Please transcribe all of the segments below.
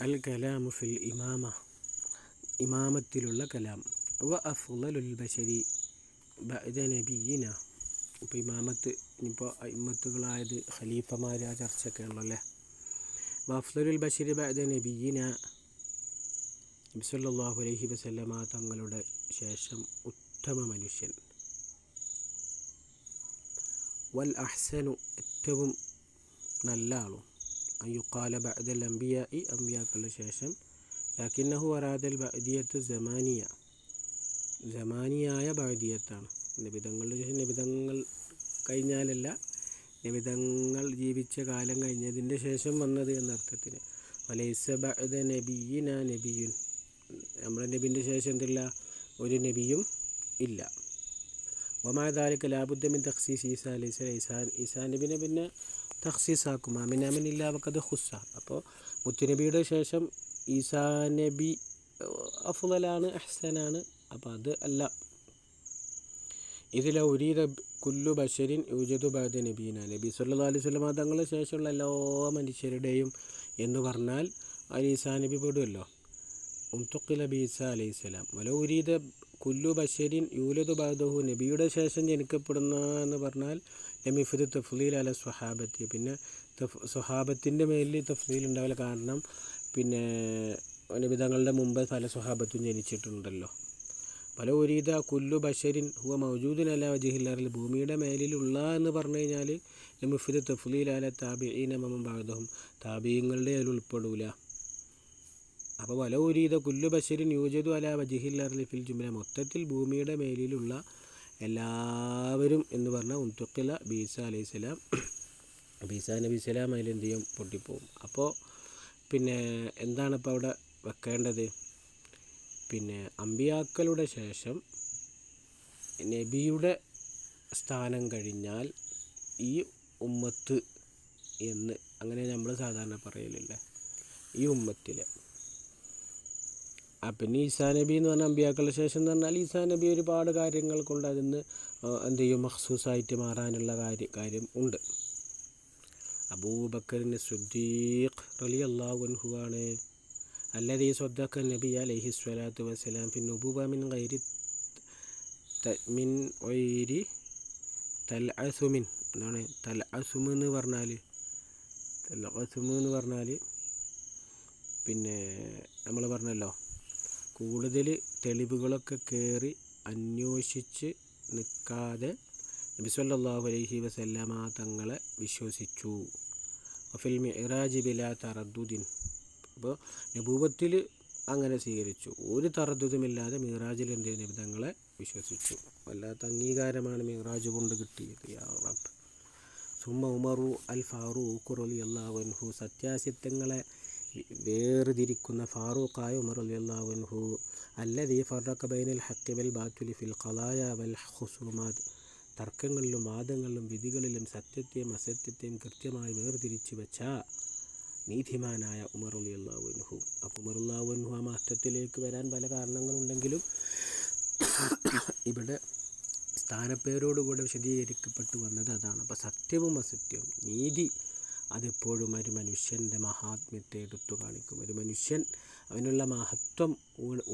അൽ കലാമു ഫിൽ ഇമാമത്തിലുള്ള കലാം. വ അഫ്ളലുൽ ബശരി ബഅദ നബിയിന. ഇപ്പോൾ ഇമാമത്ത് ഇനിയിപ്പോൾ ഇമ്മത്തുകളായത് ഖലീഫമാർ, ആ ചർച്ചയൊക്കെ ഉള്ളല്ലേ. വ അഫ്ളലുൽ ബശരി ബഅദ നബിയിന, നബി സല്ലല്ലാഹു അലൈഹി വസല്ലമ തങ്ങളുടെ ശേഷം ഉത്തമ മനുഷ്യൻ. വൽ അഹ്സനു, ഏറ്റവും നല്ല ആളും. അയ്യുക്കാല ബഅദൽ അംബിയാഇ, അംബിയാക്കളുടെ ശേഷം. ലാകിന്നഹു അറാദൽ ബഅദിയത്ത് സമാനിയ, സമാനിയായ ബഅദിയത്താണ്. നബിതങ്ങളുടെ ശേഷം നബിതങ്ങൾ കഴിഞ്ഞാലല്ല, നബിതങ്ങൾ ജീവിച്ച കാലം കഴിഞ്ഞതിൻ്റെ ശേഷം വന്നത് എന്നർത്ഥത്തിന്. വലൈസ ബഅദ നബിയിന നബിയുൻ, നമ്മുടെ നബിൻ്റെ ശേഷം എന്തില്ല, ഒരു നബിയും ഇല്ല. വമാ ദാലിക ലാബുദ്ദ മിൻ തഖ്സീസ് ഈസാ അലൈഹിസ്സലാം, ഈസാ നബിനെ പിന്നെ തഖ്സീസാക്കും. അമിനാമിനില്ല വഖദ് ഖുസ്സ. അപ്പോൾ മുത്തുനബിയുടെ ശേഷം ഈസാ നബി അഫ്ളലാണ്, അഹ്സനാണ്. അപ്പോൾ അത് അല്ല. ഇതില ഉരീദ കുല്ലു ബശരിൻ യൂജദു ബഅദ നബീന, നബി സല്ലല്ലാഹു അലൈഹി വസല്ലം തങ്ങളുടെ ശേഷമുള്ള എല്ലാ മനുഷ്യരുടെയും എന്ന് പറഞ്ഞാൽ അതിൽ ഈസാ നബി പെടുമല്ലോ. ഉംതുഖില ബി ഈസാ അലൈഹിസ്സലാം. വല ഉരീദ കുല്ലു ബശരിൻ യൂലദു ബഅദഹു, നബിയുടെ ശേഷം ജനിക്കപ്പെടുന്ന എന്ന് പറഞ്ഞാൽ ലമിഫ്ദ് തഫ്ളീൽ അല സ്വഹാബത്തി, പിന്നെ സ്വഹാബത്തിൻ്റെ മേലിൽ തഫ്ളീൽ ഉണ്ടാവില്ല. കാരണം പിന്നെ നബിതങ്ങളുടെ മുമ്പ് പല സ്വഹാബത്തും ജനിച്ചിട്ടുണ്ടല്ലോ. പല ഉരീദ കുല്ലു ബശരിൻ ഹുവ മൗജൂദുൻ അല വജ്ഹിൽ അർള്, ഭൂമിയുടെ മേലിലുള്ള എന്ന് പറഞ്ഞു കഴിഞ്ഞാൽ ലമിഫ്ദ് തഫ്ളീൽ അല താബിഈന മമൻ ബഅദഹും, താബിഈങ്ങളുടെ അതിൽ ഉൾപ്പെടൂല. അപ്പോൾ വല ഉരീദ കുല്ലു ബശരിൻ യൂജദു അല വജ്ഹിൽ അർളി ഫിൽ ജുംല, മൊത്തത്തിൽ ഭൂമിയുടെ മേലിലുള്ള എല്ലാവരും എന്ന് പറഞ്ഞാൽ ഉംതുഖില ബി ഈസാ അലൈഹിസ്സലാം, ഈസാ നബി സ്വലാം അതിൽ എന്ത് ചെയ്യും, പൊട്ടിപ്പോവും. അപ്പോൾ പിന്നെ എന്താണ് ഇപ്പോൾ അവിടെ വെക്കേണ്ടത്? പിന്നെ അമ്പിയാക്കളുടെ ശേഷം നബിയുടെ സ്ഥാനം കഴിഞ്ഞാൽ ഈ ഉമ്മത്ത് എന്ന് അങ്ങനെ നമ്മൾ സാധാരണ പറയലില്ലേ, ഈ ഉമ്മത്തിൽ. പിന്നെ ഈസാ നബി എന്ന് പറഞ്ഞാൽ അമ്പിയാക്കളുടെ ശേഷം എന്ന് പറഞ്ഞാൽ ഈസാ നബി ഒരുപാട് കാര്യങ്ങൾ കൊണ്ട് അതിന് എന്ത് ചെയ്യും, മഖ്സൂസായിട്ട് മാറാനുള്ള കാര്യം ഉണ്ട്. അബൂബക്കറിന് സിദ്ദീഖ് റളിയല്ലാഹു അൻഹു ആണ് അല്ലദീ സ്വദ്ദഖ നബി അലൈഹി സ്വലാത്തു വസ്സലാം ഫി നുബുവ മിൻ ഗൈരി തൽഅസുമിൻ. എന്താണ് തൽഅസും എന്ന് പറഞ്ഞാൽ പിന്നെ നമ്മൾ പറഞ്ഞല്ലോ, കൂടുതൽ തെളിവുകളൊക്കെ കയറി അന്വേഷിച്ച് നിൽക്കാതെ നബി സല്ലല്ലാഹു അലൈഹി വസല്ലമ തങ്ങളെ വിശ്വസിച്ചു. ഫിൽ മിഅ്റാജി ബിലാ തറദ്ദുദിൻ, അപ്പോൾ നബൂവത്തിൽ അങ്ങനെ സ്വീകരിച്ചു, ഒരു തറദ്ദുദുമില്ലാതെ മിഅ്റാജിൽ എന്ത് ചെയ്തു, നബി തങ്ങളെ വിശ്വസിച്ചു. വല്ലാത്ത അംഗീകാരമാണ് മിഅ്റാജ് കൊണ്ട് കിട്ടിയത്. യാ റബ്ബ്. സുമ്മ ഉമറു അൽ ഫാറൂഖ് റളിയല്ലാഹു അൻഹു, സത്യാസത്യങ്ങളെ വേർതിരിക്കുന്ന ഫാറൂഖായ ഉമർ റളിയല്ലാഹു അൻഹു, അല്ലദീ ഫറഖ ബൈനൽ ഹഖ് വൽ ബാത്തിലി ഫിൽ ഖലായ വൽ ഖുസൂമാത്, തർക്കങ്ങളിലും വാദങ്ങളിലും വിധികളിലും സത്യത്തെയും അസത്യത്തെയും കൃത്യമായി വേർതിരിച്ചു വെച്ച നീതിമാനായ ഉമർ റളിയല്ലാഹു അൻഹു. അപ്പോൾ ഉമർ റളിയല്ലാഹു അൻഹു ആ മാറ്റത്തിലേക്ക് വരാൻ പല കാരണങ്ങളുണ്ടെങ്കിലും ഇവിടെ സ്ഥാനപ്പേരോടുകൂടെ വിശദീകരിക്കപ്പെട്ടു വന്നത് അതാണ്. അപ്പോൾ സത്യവും അസത്യവും, നീതി, അതെപ്പോഴും ഒരു മനുഷ്യൻ്റെ മഹാത്മ്യത്തെ എടുത്തു കാണിക്കും. ഒരു മനുഷ്യൻ അവനുള്ള മഹത്വം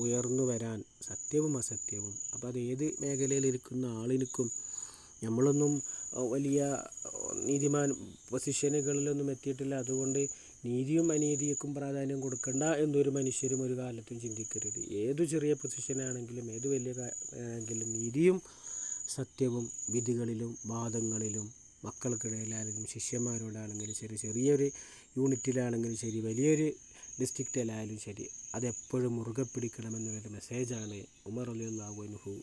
ഉയർന്നു വരാൻ സത്യവും അസത്യവും. അപ്പോൾ അത് ഏത് മേഖലയിലിരിക്കുന്ന ആളിനിക്കും, നമ്മളൊന്നും വലിയ നീതിമാൻ പൊസിഷനുകളിലൊന്നും എത്തിയിട്ടില്ല, അതുകൊണ്ട് നീതിയും അനീതിക്കും പ്രാധാന്യം കൊടുക്കണ്ട എന്നൊരു മനുഷ്യരും ഒരു കാലത്തും ചിന്തിക്കരുത്. ഏതു ചെറിയ പൊസിഷനാണെങ്കിലും ഏത് വലിയ ആണെങ്കിലും നീതിയും സത്യവും വിധികളിലും വാദങ്ങളിലും, മക്കൾക്കിടയിലാണെങ്കിലും ശിഷ്യന്മാരോടാണെങ്കിലും ശരി, ചെറിയൊരു യൂണിറ്റിലാണെങ്കിലും ശരി, വലിയൊരു ഡിസ്ട്രിക്റ്റിലായാലും ശരി, അതെപ്പോഴും മുറുകെ പിടിക്കണമെന്നുള്ളൊരു മെസ്സേജാണ് ഉമർ റളിയല്ലാഹു അൻഹു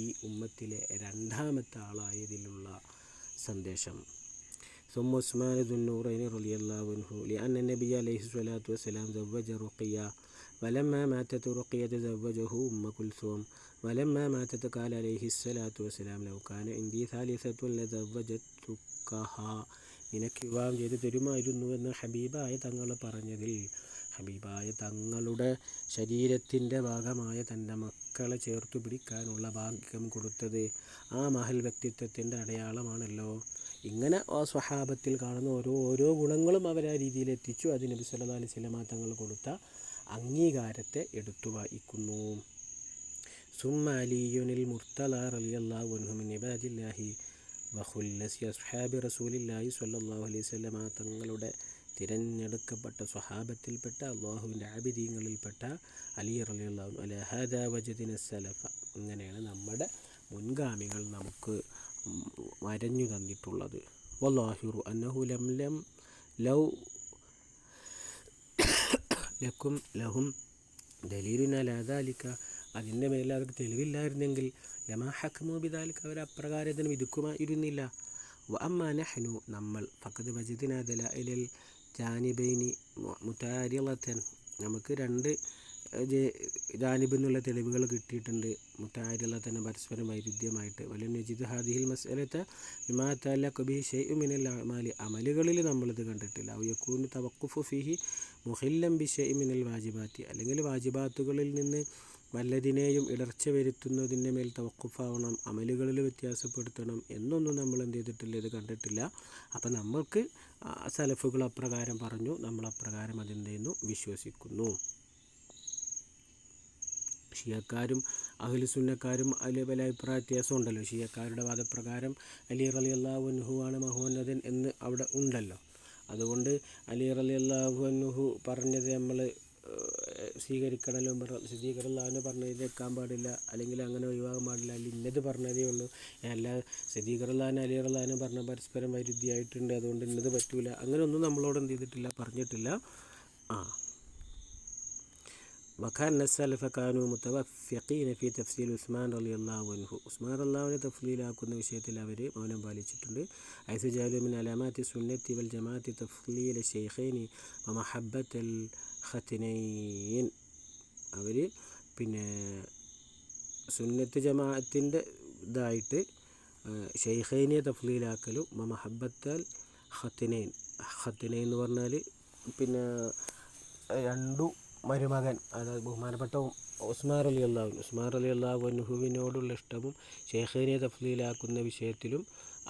ഈ ഉമ്മത്തിലെ രണ്ടാമത്തെ ആളായതിലുള്ള സന്ദേശം. ثم عثمان ذو النورين رضي الله عنه لأن النبي عليه الصلاة والسلام زوج رقية ولما ماتت رقية زوجه أم كلثوم ولما ماتت قال عليه الصلاة والسلام لو كان عندي ثالثة لزوجتكها, നിനക്ക് വിവാഹം ചെയ്ത് തരുമായിരുന്നു എന്ന് ഹബീബായ തങ്ങൾ പറഞ്ഞതിൽ, ഹബീബായ തങ്ങളുടെ ശരീരത്തിൻ്റെ ഭാഗമായ തൻ്റെ മക്കളെ ചേർത്തു പിടിക്കാനുള്ള ഭാഗ്യം കൊടുത്തത് ആ മഹൽ വ്യക്തിത്വത്തിൻ്റെ അടയാളമാണല്ലോ ഇങ്ങനെ ആ സ്വഹാബത്തിൽ കാണുന്ന ഓരോ ഗുണങ്ങളും അവർ ആ രീതിയിൽ എത്തിച്ചു. അത് നബി സല്ലല്ലാഹു അലൈഹി വസല്ലം തങ്ങൾ കൊടുത്ത അംഗീകാരത്തെ എടുത്തു വായിക്കുന്നു. സുമ്മ അലിയുനിൽ മുർത്തള റളിയല്ലാഹു അൻഹു മിൻ ഇബാദില്ലാഹി വഖുല്ലസി അസ്ഹാബി റസൂലില്ലാഹി സ്വല്ലല്ലാഹു അലൈഹി വസല്ലം തങ്ങളുടെ തിരഞ്ഞെടുക്കപ്പെട്ട സ്വഹാബത്തിൽപ്പെട്ട അള്ളാഹുവിൻ്റെ ആബിദീങ്ങളിൽപ്പെട്ട അലി റളിയല്ലാഹു അൻഹു അലാ ഹാദാ വജദിന സലഫ. ഇങ്ങനെയാണ് നമ്മുടെ മുൻഗാമികൾ നമുക്ക് വരഞ്ഞു തന്നിട്ടുള്ളത്. വല്ലാഹിറു അന്നഹു ലൗ ലഹും ദലീലുൻ അലാ ദാലിക, അതിൻ്റെ മേലെ അവർക്ക് തെളിവില്ലായിരുന്നെങ്കിൽ ലമാ ഹക്കമു ബിദാലിക, അവർ അപ്രകാരത്തിന് വിധിക്കുമായിരുന്നില്ല. വ അമ്മാ നഹ്നു, നമ്മൾ ഫഖദ് വജദ്നാ ദലായിലൽ ജാനിബൈനി മുതാരിളതൻ, നമുക്ക് രണ്ട് ജാനിബിൽ നിന്നുള്ള തെളിവുകൾ കിട്ടിയിട്ടുണ്ട്. മുതാരിളതൻ പരസ്പരം വൈരുദ്ധ്യമായിട്ട്. വലം നജിദ് ഹാദിഹിൽ മസ്അലത ബിമാ തഅല്ലഖ ബിഹി ശൈഉൻ മിനൽ അഅമാലി, അമലുകളിൽ നമ്മളിത് കണ്ടിട്ടില്ല. ഔ യകൂനു തവഖുഫു ഫീഹി മുഹില്ലൻ ബിശൈഇൻ മിനൽ വാജിബാത്തി, അല്ലെങ്കിൽ വാജിബാത്തുകളിൽ നിന്ന് വല്ലതിനെയും ഇടർച്ച വരുത്തുന്നതിൻ്റെ മേൽ തവഖുഫാവണം, അമലുകളിൽ വ്യത്യാസപ്പെടുത്തണം എന്നൊന്നും നമ്മൾ എന്ത് ചെയ്തിട്ടില്ല, ഇത് കണ്ടിട്ടില്ല. അപ്പം നമ്മൾക്ക് സലഫുകൾ അപ്രകാരം പറഞ്ഞു, നമ്മൾ അപ്രകാരം അതെന്ത് ചെയ്യുന്നു, വിശ്വസിക്കുന്നു. ഷിയക്കാരും അഹ്ലു സുന്നക്കാരും അതിൽ പല അഭിപ്രായ വ്യത്യാസം ഉണ്ടല്ലോ. ഷിയക്കാരുടെ വാദപ്രകാരം അലി റളിയല്ലാഹു അൻഹു ആണ് മഹോന്നതൻ എന്ന് അവിടെ ഉണ്ടല്ലോ. അതുകൊണ്ട് അലി റളിയല്ലാഹു അൻഹു പറഞ്ഞത് നമ്മൾ സ്വീകരിക്കണമല്ലോ. സിദ്ദീഖ് റളിയല്ലാഹു അൻഹു പറഞ്ഞത് വെക്കാൻ പാടില്ല, അല്ലെങ്കിൽ അങ്ങനെ ഒഴിവാകാൻ പാടില്ല, അല്ലെങ്കിൽ ഇന്നത് പറഞ്ഞതേ ഉള്ളൂ. അല്ല സിദ്ദീഖ് റളിയല്ലാഹു അൻഹു അലി റളിയല്ലാഹു അൻഹു പറഞ്ഞ പരസ്പരം വൈരുദ്ധ്യമായിട്ടുണ്ട്, അതുകൊണ്ട് ഇന്നത് പറ്റൂല, അങ്ങനെയൊന്നും നമ്മളോട് എന്ത് ചെയ്തിട്ടില്ല, പറഞ്ഞിട്ടില്ല. വകാന സലഫ കാനു മുതവഫിഖീന ഫി തഫ്സീൽ ഉസ്മാൻ റളിയല്ലാഹു അൻഹു, ഉസ്മാൻ റളിയല്ലാഹുവിനെ തഫ്ലീലാക്കുന്ന വിഷയത്തിൽ അവർ മൗനം പാലിച്ചിട്ടുണ്ട്. ഹൈസു ജഅലു മിൻ അലാമാത്തി സുന്നത്തി വൽ ജമാഅത്തി തഫ്ലീല ശൈഖൈനി വമഹബ്ബത്തൽ ഖത്നൈൻ, അവർ പിന്നെ സുന്നത്ത് ജമാഅത്തിൻ്റെ ഇതായിട്ട് ഷെയ്ഖൈനെ തഫ്ലീലാക്കലും മഹബ്ബത്തൽ ഖത്നൈൻ, ഖത്നൈൻ എന്ന് പറഞ്ഞാൽ പിന്നെ രണ്ടു മരുമകൻ, അതായത് ബഹുമാനപ്പെട്ട ഉസ്മാൻ റളിയല്ലാഹു അൻഹുവിനോടുള്ള ഇഷ്ടവും ഷെയ്ഖിനെ തഫ്ലീലാക്കുന്ന വിഷയത്തിലും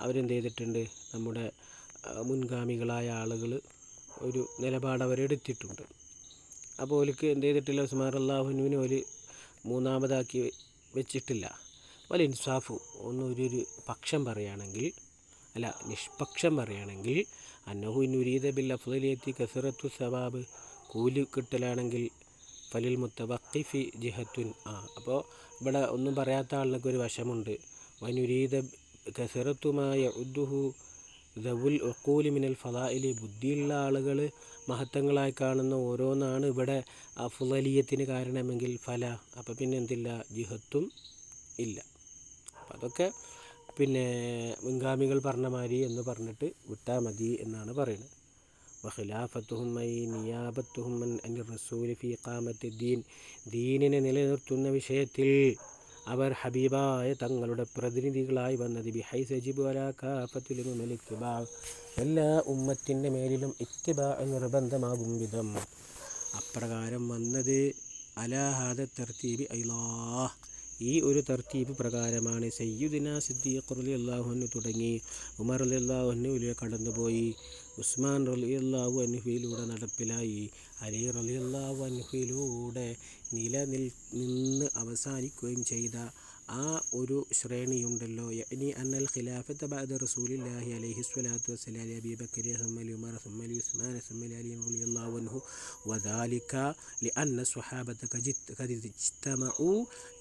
അവരെന്ത് ചെയ്തിട്ടുണ്ട്, നമ്മുടെ മുൻഗാമികളായ ആളുകൾ ഒരു നിലപാട് അവരെടുത്തിട്ടുണ്ട്. അപ്പോൾ ഓർക്ക് എന്ത് ചെയ്തിട്ടില്ല, ഉസ്മാൻ റളിയല്ലാഹു അൻഹുവിനെ ഒരു മൂന്നാമതാക്കി വെച്ചിട്ടില്ല. വൽ ഇൻസാഫു, ഒരു പക്ഷം പറയുകയാണെങ്കിൽ, അല്ല നിഷ്പക്ഷം പറയുകയാണെങ്കിൽ, അന്നഹു നുരീദ ബിൽ അഫ്ളലിയത്തി കസറത്തു സവാബ്, കൂലി കിട്ടലാണെങ്കിൽ ഫലിൽ മുത്തവഖിഫി ജിഹത്തുൻ. അപ്പോൾ ഇവിടെ ഒന്നും പറയാത്ത ആളിനൊക്കെ ഒരു വശമുണ്ട്. വനുരീദ കസറത്തുമായ ഉദ്ദുഹു ദവുൽ ഉഖൂലി മിനൽ ഫളായിലി, ബുദ്ധിയുള്ള ആളുകൾ മഹത്വങ്ങളായി കാണുന്ന ഓരോന്നാണ് ഇവിടെ അഫ്ളലിയത്തിന് കാരണമെങ്കിൽ ഫല, അപ്പോൾ പിന്നെ എന്തില്ല, ജിഹത്തും ഇല്ല. അപ്പം അതൊക്കെ പിന്നെ മുൻഗാമികൾ പറഞ്ഞ മാതിരി എന്ന് പറഞ്ഞിട്ട് വിട്ടാൽ മതി എന്നാണ് പറയുന്നത്. വഖിലാഫത്തുഹും ഐ നിയാബത്തുഹും അൻ റസൂലി ഫി ഇഖാമത്തി ദീൻ, ദീനിനെ നിലനിർത്തുന്ന വിഷയത്തിൽ അവർ ഹബീബായ തങ്ങളുടെ പ്രതിനിധികളായി വന്നത് ബിഹൈസ് യജിബു അലാ കാഫത്തിൽ ഉമ്മൽ ഇത്തിബാ, എല്ലാ ഉമ്മത്തിൻ്റെ മേലിലും ഇത്തിബാ നിർബന്ധമാകും വിധം അപ്രകാരം വന്നത്. അലാ ഹാദ തർത്തീബി അല്ലാഹ്, ഈ ഒരു തർത്തീബ് പ്രകാരമാണ് സയ്യിദുനാ സിദ്ദീഖ് റളിയല്ലാഹു അൻഹു തുടങ്ങി ഉമർ റളിയല്ലാഹു അൻഹുവിലേക്ക് കടന്നുപോയി, ഉസ്മാൻ റളിയല്ലാഹു അൻഹുവിലൂടെ നടപ്പിലായി, അലി റളിയല്ലാഹു അൻഹുവിലൂടെ നിന്ന് അവസാനിക്കുകയും ചെയ്ത ആ ഒരു ശ്രേണിയുണ്ടല്ലോ. യഅനി അന്നൽ ഖിലാഫത ബഅദ റസൂലില്ലാഹി അലൈഹി സ്വലാത്തു വസ്സലാം അബീ ബക്കർ സുമ്മ ഉമർ സുമ്മ ഉസ്മാൻ സുമ്മ അലി റളിയല്ലാഹു അൻഹു വദാലിക ലിഅന്ന സ്വഹാബത ഖദ് ഇജ്തമഉ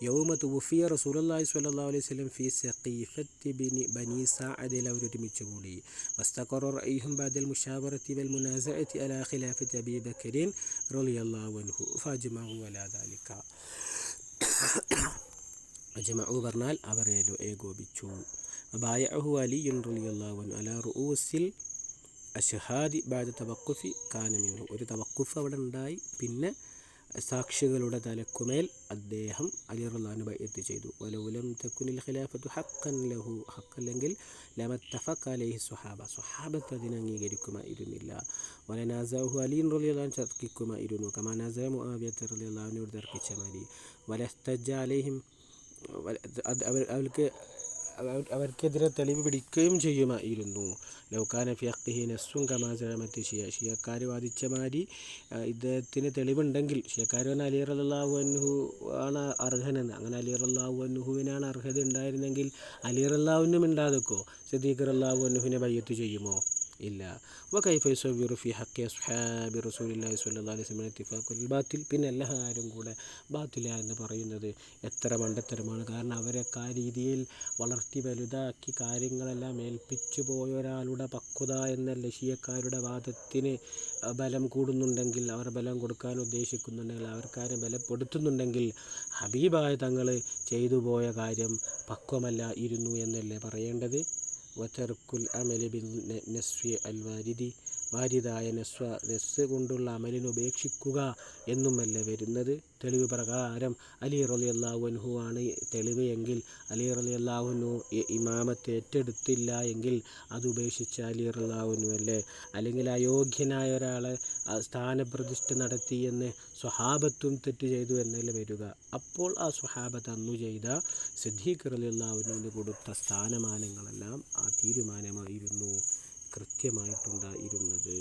യൗമ തുവഫിയ റസൂലുള്ളാഹി സ്വല്ലല്ലാഹു അലൈഹി വസല്ലം ഫീ സഖീഫത്തി ബനി സഅദ്, അവർ ഒരുമിച്ച് കൂടി. വസ്തഖറ റഅയ്ഹും ബഅദൽ മുശാവറത്തി വൽ മുനാസഅത്തി അലാ ഖിലാഫത്തി അബീ ബക്കർ റളിയല്ലാഹു അൻഹു ഫഅജ്മഉ അലാ ദാലിക. അജ്മഉ പറഞ്ഞാൽ അവർ ഏകോപിച്ചു. ബായഅഹു അലിയുൻ റളിയല്ലാഹു അൻഹു അലാ റൂസിൽ അശ്ഹാദി ബഅദ തവഖുഫി കാന മിൻഹു, ഒരു തവഖുഫ് അവിടെ ഉണ്ടായി, പിന്നെ സാക്ഷികളുടെ തലക്കുമേൽ അദ്ദേഹം അലി റളിയല്ലാഹു അൻഹു ബൈഅത്ത് ചെയ്തു. വലൗ ലം തകുനിൽ ഖിലാഫത്തു ഹഖ്ഖൻ ലഹു, ഹഖല്ലെങ്കിൽ ലമത്തഫഖ അലൈഹി സ്വഹാബത്ത് അതിനെ അംഗീകരിക്കുമായിരുന്നില്ല. വലനാസഅഹു അലി റളിയല്ലാഹു അൻഹു തർക്കിക്കുമായിരുന്നു, കമാ നസഅ മുആവിയ റളിയല്ലാഹു അൻഹു തർക്കിച്ച മാതിരി. വലസ്തജ അലൈഹിം, അവർക്ക് അവർക്കെതിരെ തെളിവ് പിടിക്കുകയും ചെയ്യുമായിരുന്നു. ലൗകാന ഫി ഹഖ്ഖിഹി നസ്സുൻ കമാ സഅമത്തി ഷിയക്കാർ വാദിച്ച മാതിരി ഇദ്ദേഹത്തിന് തെളിവുണ്ടെങ്കിൽ, ഷിയക്കാർ പറഞ്ഞാൽ അലി റളിയല്ലാഹു അൻഹു ആണ് അർഹനെന്ന്, അങ്ങനെ അലി റളിയല്ലാഹു അൻഹുവിനാണ് അർഹത ഉണ്ടായിരുന്നെങ്കിൽ അലി റളിയല്ലാഹു അൻഹു മിണ്ടാതെക്കോ? സിദ്ദീഖ് റളിയല്ലാഹു അൻഹുവിനെ ബയ്യത്ത് ചെയ്യുമോ? ഇല്ല. വകൈഫ യുസവ്വിറു ഫി ഹഖ്ഖി അസ്ഹാബി റസൂലില്ലാഹി സ്വല്ലല്ലാഹു അലൈഹി വസല്ലം ഇത്തിഫാഖുൽ ബാത്തിൽ. പിന്നെ എല്ലാവരും കൂടെ ബാത്തില എന്ന് പറയുന്നത് എത്ര മണ്ടത്തരമാണ്. കാരണം അവരൊക്കെ ആ രീതിയിൽ വളർത്തി വലുതാക്കി കാര്യങ്ങളെല്ലാം ഏൽപ്പിച്ചു പോയ ഒരാളുടെ പക്വത എന്നല്ല ഷിയക്കാരുടെ വാദത്തിന് ബലം കൂടുന്നുണ്ടെങ്കിൽ, അവർ ബലം കൊടുക്കാൻ ഉദ്ദേശിക്കുന്നുണ്ടെങ്കിൽ, അവർക്കാരെ ബലപ്പെടുത്തുന്നുണ്ടെങ്കിൽ ഹബീബായ തങ്ങൾ ചെയ്തു പോയ കാര്യം പക്വമല്ല ഇരുന്നു എന്നല്ലേ പറയേണ്ടത്. വതർക്കുൽ അമലി ബിൽ നസ്വി അൽ വാരിദി, വാരിദായ നസ്സ് കൊണ്ടുള്ള അമലിനെ ഉപേക്ഷിക്കുക എന്നുമല്ല വരുന്നത്. തെളിവ് പ്രകാരം അലി റളിയല്ലാഹു അൻഹു ആണ് തെളിവ് എങ്കിൽ അലി റളിയല്ലാഹു അൻഹു ഇമാമത്ത് ഏറ്റെടുത്തില്ല എങ്കിൽ അത് ഉപേക്ഷിച്ച അലി റളിയല്ലാഹു അൻഹു അല്ലേ? അല്ലെങ്കിൽ അയോഗ്യനായ ഒരാളെ സ്ഥാനപ്രതിഷ്ഠ നടത്തിയെന്ന് സ്വഹാബത്തും തെറ്റ് ചെയ്തു എന്നല്ലേ വരിക. അപ്പോൾ ആ സ്വഹാബത്ത് അന്നു ചെയ്ത സിദ്ദീഖ് റളിയല്ലാഹു അൻഹുവിന് കൊടുത്ത സ്ഥാനമാനങ്ങളെല്ലാം ആ തീരുമാനമായിരുന്നു കൃത്യമായിട്ടുണ്ടായിരുന്നത്.